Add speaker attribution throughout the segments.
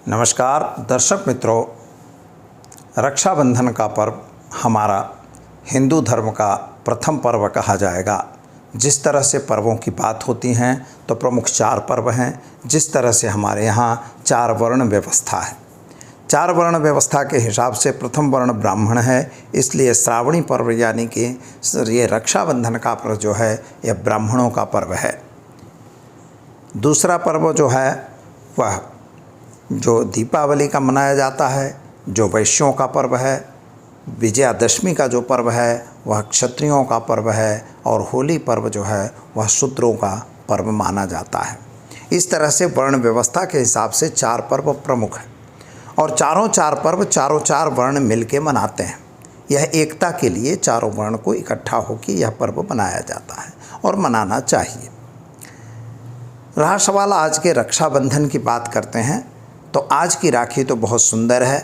Speaker 1: नमस्कार दर्शक मित्रों, रक्षाबंधन का पर्व हमारा हिंदू धर्म का प्रथम पर्व कहा जाएगा। जिस तरह से पर्वों की बात होती हैं तो प्रमुख 4 पर्व हैं। जिस तरह से हमारे यहाँ 4 वर्ण व्यवस्था है, 4 वर्ण व्यवस्था के हिसाब से प्रथम वर्ण ब्राह्मण है, इसलिए श्रावणी पर्व यानी कि ये रक्षाबंधन का पर्व जो है यह ब्राह्मणों का पर्व है। दूसरा पर्व जो है वह जो दीपावली का मनाया जाता है, जो वैश्यों का पर्व है। विजयादशमी का जो पर्व है वह क्षत्रियों का पर्व है, और होली पर्व जो है वह शूद्रों का पर्व माना जाता है। इस तरह से वर्ण व्यवस्था के हिसाब से 4 पर्व प्रमुख हैं, और चारों 4 पर्व चारों 4 वर्ण मिलके मनाते हैं। यह एकता के लिए चारों वर्ण को इकट्ठा होकर यह पर्व मनाया जाता है और मनाना चाहिए। रहा सवाल आज के रक्षाबंधन की बात करते हैं तो आज की राखी तो बहुत सुंदर है,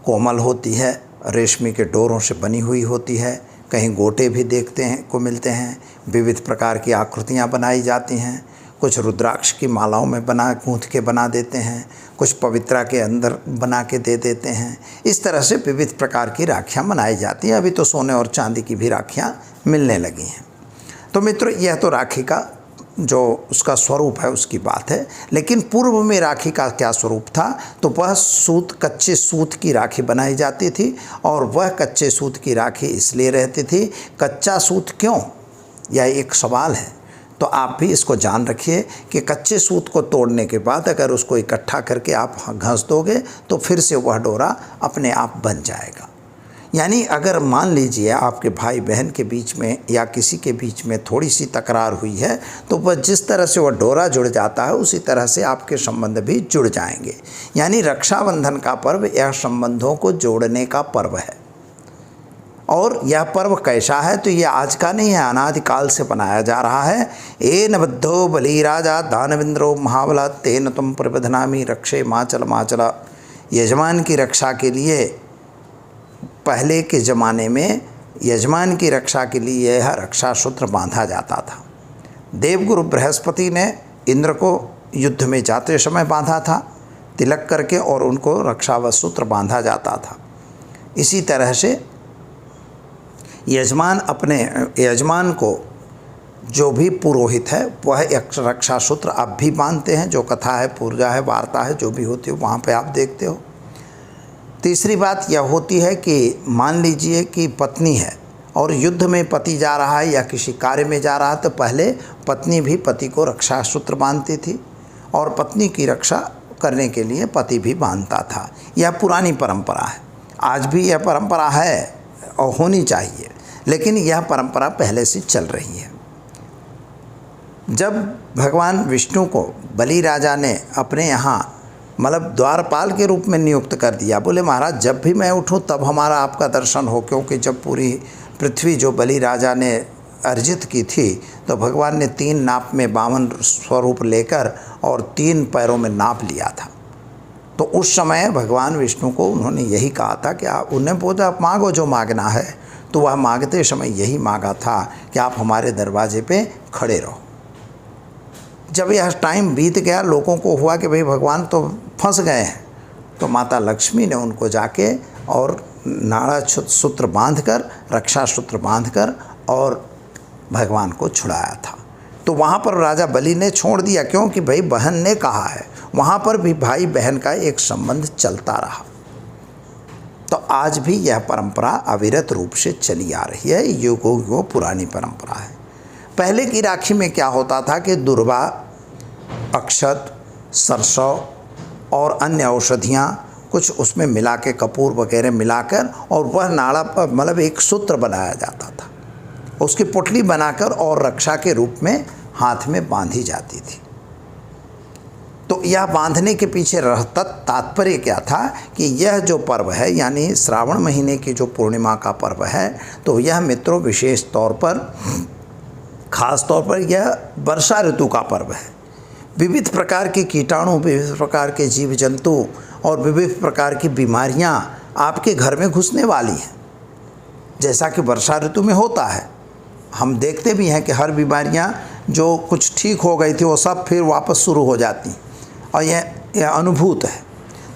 Speaker 1: कोमल होती है, रेशमी के डोरों से बनी हुई होती है। कहीं गोटे भी देखते हैं को मिलते हैं, विविध प्रकार की आकृतियां बनाई जाती हैं। कुछ रुद्राक्ष की मालाओं में गूंथ के बना देते हैं, कुछ पवित्रा के अंदर बना के दे देते हैं। इस तरह से विविध प्रकार की राखियाँ बनाई जाती हैं। अभी तो सोने और चांदी की भी राखियाँ मिलने लगी हैं। तो मित्रों, यह तो राखी का जो उसका स्वरूप है उसकी बात है। लेकिन पूर्व में राखी का क्या स्वरूप था, तो वह कच्चे सूत की राखी बनाई जाती थी। और वह कच्चे सूत की राखी इसलिए रहती थी, कच्चा सूत क्यों, यह एक सवाल है। तो आप भी इसको जान रखिए कि कच्चे सूत को तोड़ने के बाद अगर उसको इकट्ठा करके आप घस दोगे तो फिर से वह डोरा अपने आप बन जाएगा। यानी अगर मान लीजिए आपके भाई बहन के बीच में या किसी के बीच में थोड़ी सी तकरार हुई है, तो वह जिस तरह से वह डोरा जुड़ जाता है उसी तरह से आपके संबंध भी जुड़ जाएंगे। यानी रक्षाबंधन का पर्व यह संबंधों को जोड़ने का पर्व है। और यह पर्व कैसा है, तो यह आज का नहीं है, अनादिकाल से बनाया जा रहा है। एन बद्धो बलिराजा दानवेंद्रो महाबला तेन तुम प्रबधनामी रक्षे माचल माचला। यजमान की रक्षा के लिए, पहले के ज़माने में यजमान की रक्षा के लिए यह रक्षा सूत्र बांधा जाता था। देवगुरु बृहस्पति ने इंद्र को युद्ध में जाते समय बांधा था तिलक करके, और उनको रक्षा सूत्र बांधा जाता था। इसी तरह से यजमान को जो भी पुरोहित है वह एक रक्षा सूत्र अब भी बांधते हैं। जो कथा है, पूजा है, वार्ता है, जो भी होती है वहाँ पे आप देखते हो। तीसरी बात यह होती है कि मान लीजिए कि पत्नी है और युद्ध में पति जा रहा है या किसी कार्य में जा रहा है, तो पहले पत्नी भी पति को रक्षा सूत्र बांधती थी, और पत्नी की रक्षा करने के लिए पति भी बांधता था। यह पुरानी परंपरा है, आज भी यह परंपरा है और होनी चाहिए, लेकिन यह परंपरा पहले से चल रही है। जब भगवान विष्णु को बलि राजा ने अपने यहाँ मतलब द्वारपाल के रूप में नियुक्त कर दिया, बोले महाराज जब भी मैं उठूं तब हमारा आपका दर्शन हो, क्योंकि जब पूरी पृथ्वी जो बलि राजा ने अर्जित की थी तो भगवान ने 3 नाप में 52 स्वरूप लेकर और 3 पैरों में नाप लिया था। तो उस समय भगवान विष्णु को उन्होंने यही कहा था कि आप उन्हें बोला मांगो जो मांगना है, तो वह मांगते समय यही मांगा था कि आप हमारे दरवाजे पे खड़े रहो। जब यह टाइम बीत गया, लोगों को हुआ कि भाई भगवान तो फंस गए हैं, तो माता लक्ष्मी ने उनको जाके और नाड़ा सूत्र बांधकर, रक्षा सूत्र बांधकर और भगवान को छुड़ाया था। तो वहाँ पर राजा बलि ने छोड़ दिया, क्योंकि भाई बहन ने कहा है। वहाँ पर भी भाई बहन का एक संबंध चलता रहा। तो आज भी यह परंपरा अविरत रूप से चली आ रही है, युगों युगों पुरानी परंपरा है। पहले की राखी में क्या होता था कि दुर्वा, अक्षत, सरसों और अन्य औषधियाँ कुछ उसमें मिला के, कपूर वगैरह मिलाकर, और वह नाड़ा पर मतलब एक सूत्र बनाया जाता था, उसकी पुटली बनाकर और रक्षा के रूप में हाथ में बांधी जाती थी। तो यह बांधने के पीछे रहता तात्पर्य क्या था कि यह जो पर्व है, यानी श्रावण महीने की जो पूर्णिमा का पर्व है, तो यह मित्रों विशेष तौर पर, खास तौर पर यह वर्षा ऋतु का पर्व है। विविध प्रकार के कीटाणु, विविध प्रकार के जीव जंतु और विविध प्रकार की बीमारियां आपके घर में घुसने वाली हैं, जैसा कि वर्षा ऋतु में होता है। हम देखते भी हैं कि हर बीमारियां जो कुछ ठीक हो गई थी वो सब फिर वापस शुरू हो जाती, और यह अनुभूत है।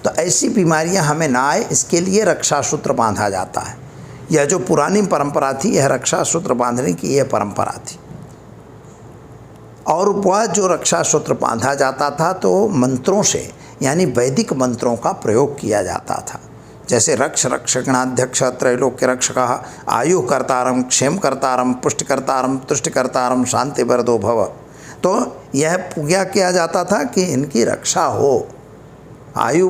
Speaker 1: तो ऐसी बीमारियां हमें ना आए, इसके लिए रक्षा सूत्र बांधा जाता है। यह जो पुरानी परंपरा थी, यह रक्षा सूत्र बांधने की यह परंपरा थी। और वह जो रक्षा सूत्र बांधा जाता था तो मंत्रों से, यानी वैदिक मंत्रों का प्रयोग किया जाता था। जैसे रक्ष रक्षगणाध्यक्ष त्रैलोक्य रक्षकः आयु कर्तारम क्षेम कर्तारम पुष्टि कर्तारम तुष्टि कर्तारम शांति वरदो भव। तो यह पूजा किया जाता था कि इनकी रक्षा हो, आयु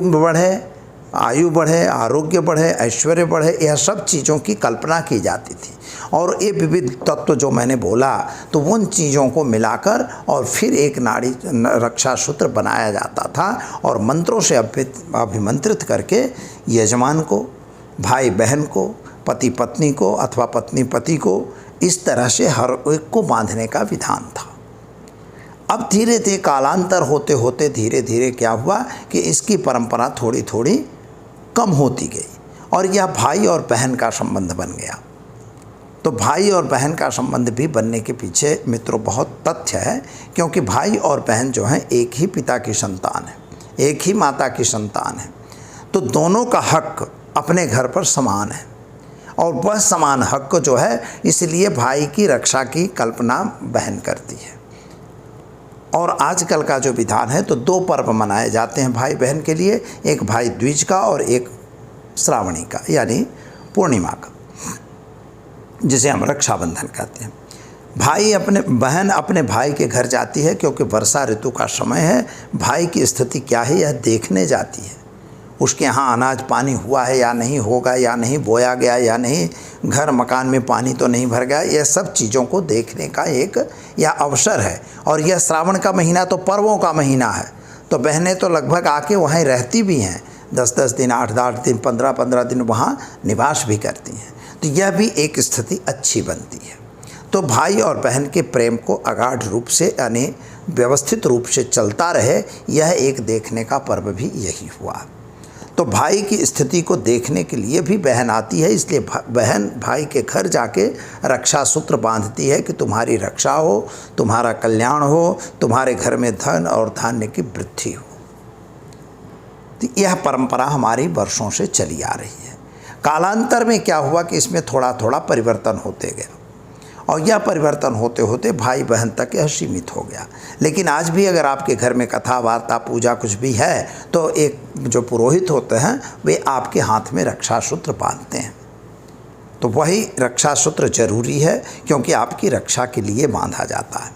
Speaker 1: बढ़े, आरोग्य बढ़े, ऐश्वर्य बढ़े, यह सब चीज़ों की कल्पना की जाती थी। और ये विविध तत्व जो मैंने बोला, तो उन चीज़ों को मिलाकर और फिर एक नाड़ी रक्षा सूत्र बनाया जाता था और मंत्रों से अभिमंत्रित करके यजमान को, भाई बहन को, पति पत्नी को अथवा पत्नी पति को, इस तरह से हर एक को बांधने का विधान था। अब धीरे धीरे कालांतर होते होते धीरे धीरे क्या हुआ कि इसकी परंपरा थोड़ी थोड़ी कम होती गई और यह भाई और बहन का संबंध बन गया। तो भाई और बहन का संबंध भी बनने के पीछे मित्रों बहुत तथ्य है, क्योंकि भाई और बहन जो हैं एक ही पिता की संतान है, एक ही माता की संतान है। तो दोनों का हक अपने घर पर समान है और वह समान हक जो है, इसलिए भाई की रक्षा की कल्पना बहन करती है। और आजकल का जो विधान है, तो 2 पर्व मनाए जाते हैं भाई बहन के लिए, एक भाई द्विज का और एक श्रावणी का, यानी पूर्णिमा का, जिसे हम रक्षाबंधन कहते हैं। बहन अपने भाई के घर जाती है, क्योंकि वर्षा ऋतु का समय है। भाई की स्थिति क्या है यह देखने जाती है, उसके यहाँ अनाज पानी हुआ है या नहीं, होगा या नहीं, बोया गया या नहीं, घर मकान में पानी तो नहीं भर गया, यह सब चीज़ों को देखने का एक यह अवसर है। और यह श्रावण का महीना तो पर्वों का महीना है, तो बहनें तो लगभग आके वहीं रहती भी हैं, 10-10 दिन, 8-8 दिन, 15-15 दिन वहाँ निवास भी करती हैं। तो यह भी एक स्थिति अच्छी बनती है। तो भाई और बहन के प्रेम को अगाध रूप से, यानी व्यवस्थित रूप से चलता रहे, यह एक देखने का पर्व भी यही हुआ। तो भाई की स्थिति को देखने के लिए भी बहन आती है, इसलिए बहन भाई के घर जाके रक्षा सूत्र बांधती है कि तुम्हारी रक्षा हो, तुम्हारा कल्याण हो, तुम्हारे घर में धन और धान्य की वृद्धि हो। तो यह परंपरा हमारी वर्षों से चली आ रही है। कालांतर में क्या हुआ कि इसमें थोड़ा थोड़ा परिवर्तन होते गया और यह परिवर्तन होते होते भाई बहन तक यह सीमित हो गया। लेकिन आज भी अगर आपके घर में कथा वार्ता पूजा कुछ भी है, तो एक जो पुरोहित होते हैं वे आपके हाथ में रक्षा सूत्र बांधते हैं। तो वही रक्षा सूत्र जरूरी है, क्योंकि आपकी रक्षा के लिए बांधा जाता है।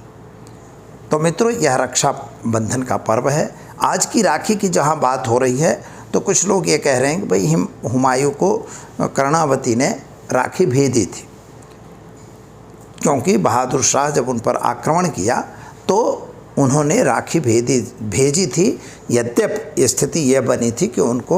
Speaker 1: तो मित्रों, यह रक्षा बंधन का पर्व है। आज की राखी की जहाँ बात हो रही है, तो कुछ लोग ये कह रहे हैं कि भाई हुमायूं को कर्णावती ने राखी भेजी थी, क्योंकि बहादुर शाह जब उन पर आक्रमण किया तो उन्होंने राखी भेजी थी। यद्यपि स्थिति यह बनी थी कि उनको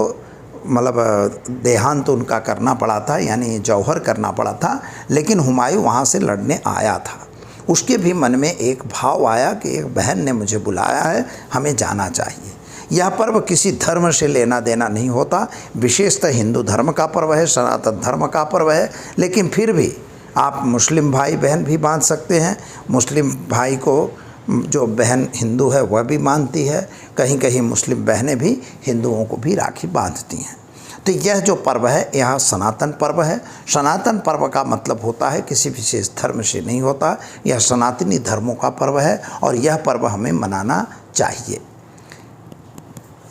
Speaker 1: मतलब देहांत उनका करना पड़ा था, यानी जौहर करना पड़ा था, लेकिन हुमायूं वहाँ से लड़ने आया था। उसके भी मन में एक भाव आया कि एक बहन ने मुझे बुलाया है, हमें जाना चाहिए। यह पर्व किसी धर्म से लेना देना नहीं होता, विशेषतः हिंदू धर्म का पर्व है, सनातन धर्म का पर्व है। लेकिन फिर भी आप मुस्लिम भाई बहन भी बांध सकते हैं। मुस्लिम भाई को जो बहन हिंदू है वह भी मानती है, कहीं कहीं मुस्लिम बहनें भी हिंदुओं को भी राखी बांधती हैं। तो यह जो पर्व है यह सनातन पर्व है। सनातन पर्व का मतलब होता है किसी विशेष धर्म से नहीं होता, यह सनातनी धर्मों का पर्व है और यह पर्व हमें मनाना चाहिए।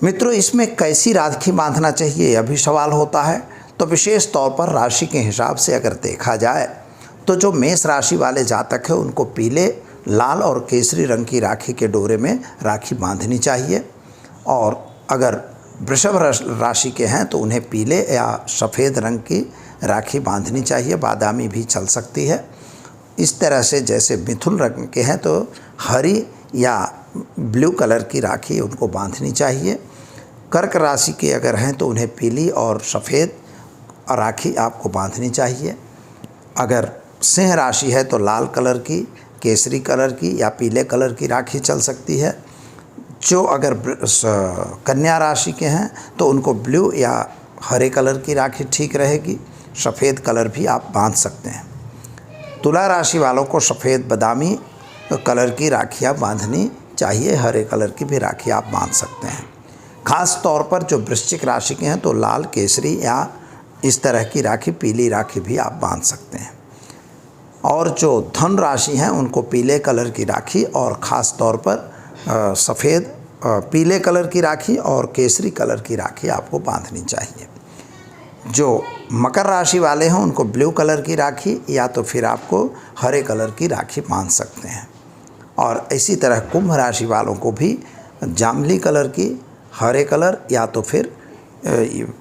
Speaker 1: मित्रों, इसमें कैसी राखी बांधना चाहिए यह भी सवाल होता है। तो विशेष तौर पर राशि के हिसाब से अगर देखा जाए तो जो मेष राशि वाले जातक हैं उनको पीले, लाल और केसरी रंग की राखी के डोरे में राखी बांधनी चाहिए। और अगर वृषभ राशि के हैं तो उन्हें पीले या सफ़ेद रंग की राखी बांधनी चाहिए, बादामी भी चल सकती है। इस तरह से जैसे मिथुन रंग के हैं तो हरी या ब्लू कलर की राखी उनको बांधनी चाहिए। कर्क राशि के अगर हैं तो उन्हें पीली और सफ़ेद राखी आपको बांधनी चाहिए। अगर सिंह राशि है तो लाल कलर की, केसरी कलर की या पीले कलर की राखी चल सकती है। जो अगर कन्या राशि के हैं तो उनको ब्लू या हरे कलर की राखी ठीक रहेगी, सफ़ेद कलर भी आप बांध सकते हैं। तुला राशि वालों को सफ़ेद बादामी कलर की राखियाँ बांधनी चाहिए, हरे कलर की भी राखी आप बांध सकते हैं। ख़ास तौर पर जो वृश्चिक राशि के हैं तो लाल, केसरी या इस तरह की राखी, पीली राखी भी आप बांध सकते हैं। और जो धन राशि हैं उनको पीले कलर की राखी और ख़ास तौर पर सफ़ेद पीले कलर की राखी और केसरी कलर की राखी आपको बांधनी चाहिए। जो मकर राशि वाले हैं उनको ब्लू कलर की राखी या तो फिर आपको हरे कलर की राखी बांध सकते हैं। और इसी तरह कुंभ राशि वालों को भी जामुनी कलर की, हरे कलर या तो फिर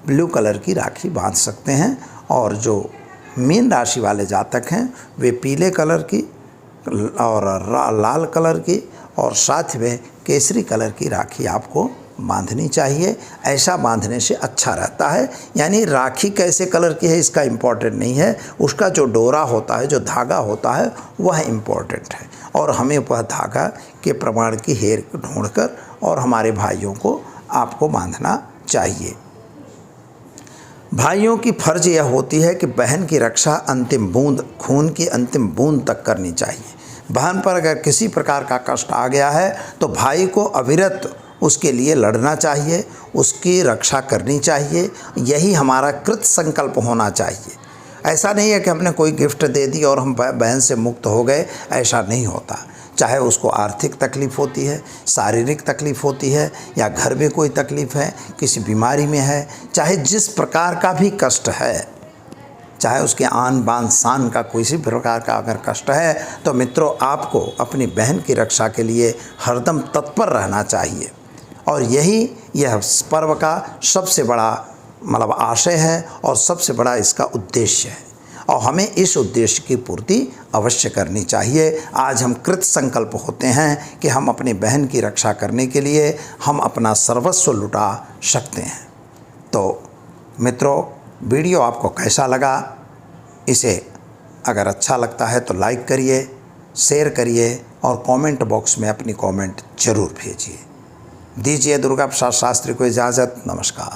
Speaker 1: ब्लू कलर की राखी बांध सकते हैं। और जो मीन राशि वाले जातक हैं वे पीले कलर की और लाल कलर की और साथ में केसरी कलर की राखी आपको बांधनी चाहिए। ऐसा बांधने से अच्छा रहता है। यानी राखी कैसे कलर की है इसका इम्पोर्टेंट नहीं है, उसका जो डोरा होता है, जो धागा होता है वह इम्पोर्टेंट है। और हमें वह धागा के प्रमाण की हेर ढूंढकर और हमारे भाइयों को आपको बांधना चाहिए। भाइयों की फ़र्ज यह होती है कि बहन की रक्षा अंतिम बूंद, खून की अंतिम बूंद तक करनी चाहिए। बहन पर अगर किसी प्रकार का कष्ट आ गया है तो भाई को अविरत उसके लिए लड़ना चाहिए, उसकी रक्षा करनी चाहिए। यही हमारा कृत संकल्प होना चाहिए। ऐसा नहीं है कि हमने कोई गिफ्ट दे दी और हम बहन से मुक्त हो गए, ऐसा नहीं होता। चाहे उसको आर्थिक तकलीफ़ होती है, शारीरिक तकलीफ़ होती है या घर में कोई तकलीफ़ है, किसी बीमारी में है, चाहे जिस प्रकार का भी कष्ट है, चाहे उसके आन बान शान का किसी प्रकार का अगर कष्ट है, तो मित्रों आपको अपनी बहन की रक्षा के लिए हरदम तत्पर रहना चाहिए। और यही यह पर्व का सबसे बड़ा आशय है और सबसे बड़ा इसका उद्देश्य है। और हमें इस उद्देश्य की पूर्ति अवश्य करनी चाहिए। आज हम कृत संकल्प होते हैं कि हम अपनी बहन की रक्षा करने के लिए हम अपना सर्वस्व लुटा सकते हैं। तो मित्रों, वीडियो आपको कैसा लगा? इसे अगर अच्छा लगता है तो लाइक करिए, शेयर करिए और कमेंट बॉक्स में अपनी कमेंट ज़रूर भेजिए। दीजिए दुर्गा प्रसाद शास्त्री को इजाज़त। नमस्कार।